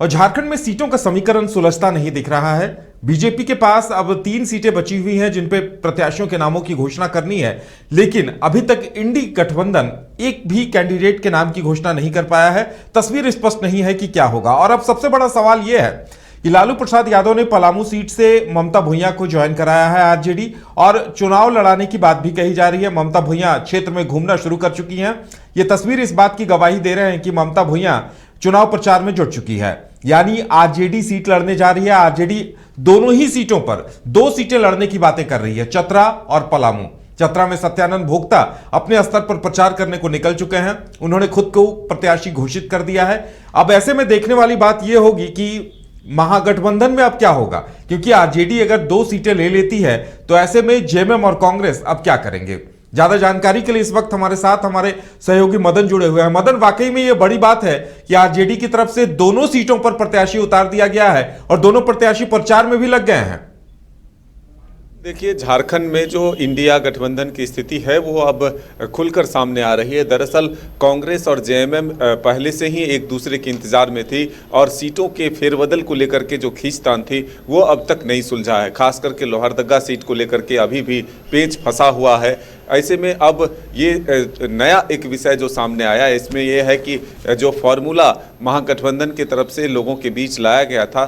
और झारखंड में सीटों का समीकरण सुलझता नहीं दिख रहा है। बीजेपी के पास अब 3 सीटें बची हुई हैं जिन पे प्रत्याशियों के नामों की घोषणा करनी है, लेकिन अभी तक इंडी गठबंधन एक भी कैंडिडेट के नाम की घोषणा नहीं कर पाया है। तस्वीर स्पष्ट नहीं है कि क्या होगा। और अब सबसे बड़ा सवाल यह है कि लालू प्रसाद यादव ने पलामू सीट से ममता भुइयां को ज्वाइन कराया है आरजेडी, और चुनाव लड़ाने की बात भी कही जा रही है। ममता भुइयां क्षेत्र में घूमना शुरू कर चुकी हैं। ये तस्वीर इस बात की गवाही दे रहे हैं कि ममता भुइयां चुनाव प्रचार में जुट चुकी है, यानी आरजेडी सीट लड़ने जा रही है। आरजेडी दोनों ही सीटों पर 2 सीटें लड़ने की बातें कर रही है, चतरा और पलामू। चतरा में सत्यानंद भोक्ता अपने स्तर पर प्रचार करने को निकल चुके हैं। उन्होंने खुद को प्रत्याशी घोषित कर दिया है। अब ऐसे में देखने वाली बात यह होगी कि महागठबंधन में अब क्या होगा, क्योंकि आरजेडी अगर 2 सीटें ले लेती है तो ऐसे में जेएमएम और कांग्रेस अब क्या करेंगे। ज्यादा जानकारी के लिए इस वक्त हमारे साथ हमारे सहयोगी मदन जुड़े हुए हैं। मदन, वाकई में यह बड़ी बात है कि आरजेडी की तरफ से दोनों सीटों पर प्रत्याशी उतार दिया गया है और दोनों प्रत्याशी प्रचार में भी लग गए हैं। देखिए, झारखंड में जो इंडिया गठबंधन की स्थिति है वो अब खुलकर सामने आ रही है। दरअसल कांग्रेस और जेएमएम पहले से ही एक दूसरे के इंतजार में थी और सीटों के फेरबदल को लेकर के जो खींचतान थी वो अब तक नहीं सुलझा है। खास करके लोहरदगा सीट को लेकर के अभी भी पेच फंसा हुआ है। ऐसे में अब ये नया एक विषय जो सामने आया, इसमें यह है कि जो फॉर्मूला महागठबंधन की तरफ से लोगों के बीच लाया गया था,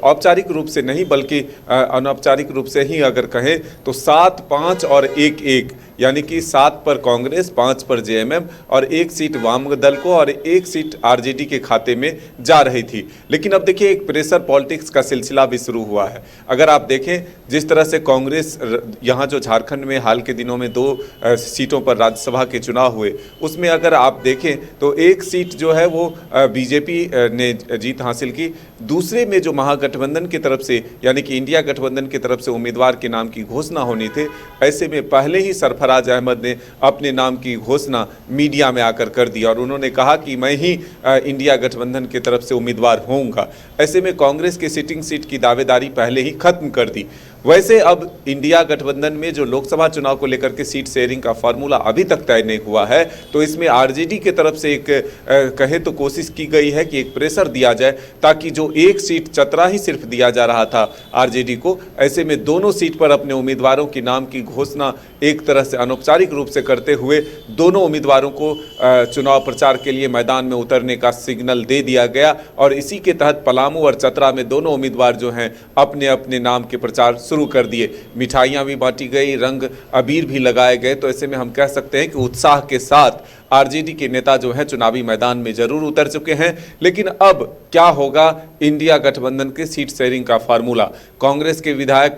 औपचारिक रूप से नहीं बल्कि अनौपचारिक रूप से ही अगर कहें तो 7, 5 और 1-1, यानी कि 7 पर कांग्रेस, 5 पर जेएमएम और 1 सीट वाम दल को और 1 सीट आरजेडी के खाते में जा रही थी। लेकिन अब देखिए, एक प्रेशर पॉलिटिक्स का सिलसिला भी शुरू हुआ है। अगर आप देखें जिस तरह से कांग्रेस यहाँ जो झारखंड में हाल के दिनों में 2 सीटों पर राज्यसभा के चुनाव हुए, उसमें अगर आप देखें तो 1 सीट जो है वो बीजेपी ने जीत हासिल की। दूसरे में जो महागठबंधन की तरफ से यानी कि इंडिया गठबंधन की तरफ से उम्मीदवार के नाम की घोषणा होनी थी, ऐसे में पहले ही सरफराज अहमद ने अपने नाम की घोषणा मीडिया में आकर कर दी और उन्होंने कहा कि मैं ही इंडिया गठबंधन की तरफ से उम्मीदवार होऊंगा। ऐसे में कांग्रेस की सिटिंग सीट की दावेदारी पहले ही खत्म कर दी। वैसे अब इंडिया गठबंधन में जो लोकसभा चुनाव को लेकर के सीट शेयरिंग का फार्मूला अभी तक तय नहीं हुआ है, तो इसमें आरजेडी की तरफ से एक कहे तो कोशिश की गई है कि एक प्रेशर दिया जाए ताकि जो 1 सीट चतरा ही सिर्फ दिया जा रहा था आरजेडी को, ऐसे में दोनों सीट पर अपने उम्मीदवारों के नाम की घोषणा एक तरह से अनौपचारिक रूप से करते हुए दोनों उम्मीदवारों को चुनाव प्रचार के लिए मैदान में उतरने का सिग्नल दे दिया गया। और इसी के तहत पलामू और चतरा में दोनों उम्मीदवार जो हैं अपने अपने नाम के प्रचार शुरू कर दिए। मिठाइयाँ भी बांटी गई, रंग अबीर भी लगाए गए। तो ऐसे में हम कह सकते हैं कि उत्साह के साथ आरजेडी के नेता जो हैं चुनावी मैदान में जरूर उतर चुके हैं। लेकिन अब क्या होगा इंडिया गठबंधन के सीट शेयरिंग का फार्मूला। कांग्रेस के विधायक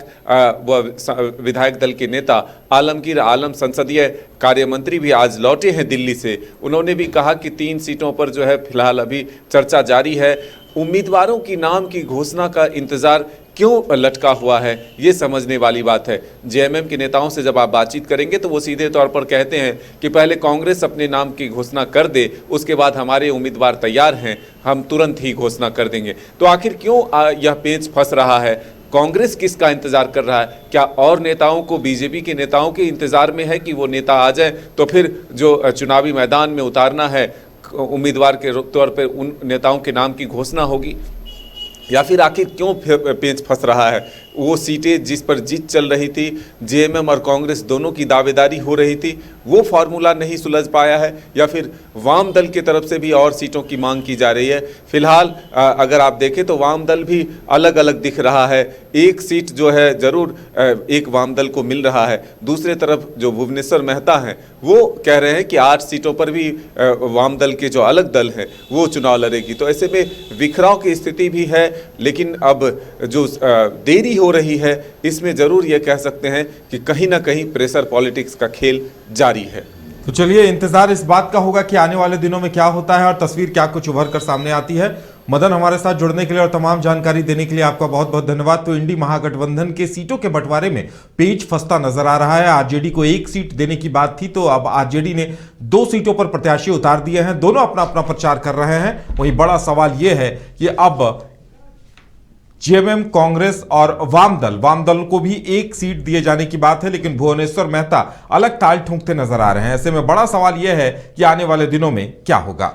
दल के नेता आलमगीर आलम संसदीय कार्य मंत्री भी आज लौटे हैं दिल्ली से। उन्होंने भी कहा कि 3 सीटों पर जो है फिलहाल अभी चर्चा जारी है। उम्मीदवारों की नाम की घोषणा का इंतजार क्यों लटका हुआ है, ये समझने वाली बात है। जेएमएम के नेताओं से जब आप बातचीत करेंगे तो वो सीधे तौर पर कहते हैं कि पहले कांग्रेस अपने नाम की घोषणा कर दे, उसके बाद हमारे उम्मीदवार तैयार हैं, हम तुरंत ही घोषणा कर देंगे। तो आखिर क्यों यह पेच फंस रहा है? कांग्रेस किसका इंतजार कर रहा है? क्या और नेताओं को बीजेपी के नेताओं के इंतजार में है कि वो नेता आ जाए तो फिर जो चुनावी मैदान में उतारना है उम्मीदवार के तौर पर उन नेताओं के नाम की घोषणा होगी? या फिर आखिर क्यों पेच फंस रहा है? वो सीटें जिस पर जीत चल रही थी, जेएमएम और कांग्रेस दोनों की दावेदारी हो रही थी, वो फार्मूला नहीं सुलझ पाया है? या फिर वाम दल की तरफ से भी और सीटों की मांग की जा रही है? फिलहाल अगर आप देखें तो वाम दल भी अलग अलग दिख रहा है। 1 सीट जो है जरूर एक वाम दल को मिल रहा है। दूसरे तरफ जो भुवनेश्वर मेहता हैं वो कह रहे हैं कि 8 सीटों पर भी वाम दल के जो अलग दल हैं वो चुनाव लड़ेगी। तो ऐसे में बिखराव की स्थिति भी है। लेकिन अब जो देरी हो रही है, इसमें जरूर ये कह सकते हैं कि कहीं ना कहीं प्रेशर पॉलिटिक्स का खेल जारी है। तो चलिए, इंतजार इस बात का होगा कि आने वाले दिनों में क्या होता है और तस्वीर क्या कुछ उभर कर सामने आती है। मदन, हमारे साथ जुड़ने के लिए और तमाम जानकारी देने के लिए आपका बहुत बहुत धन्यवाद। तो इंडी महागठबंधन के सीटों के बंटवारे में पेच फंसता नजर आ रहा है। आरजेडी को 1 सीट देने की बात थी, तो अब आरजेडी ने 2 सीटों पर प्रत्याशी उतार दिए हैं। दोनों अपना अपना प्रचार कर रहे हैं। वहीं बड़ा सवाल यह है कि अब जेएमएम, कांग्रेस और वाम दल को भी 1 सीट दिए जाने की बात है, लेकिन भुवनेश्वर मेहता अलग ताल ठोंकते नजर आ रहे हैं। ऐसे में बड़ा सवाल यह है कि आने वाले दिनों में क्या होगा।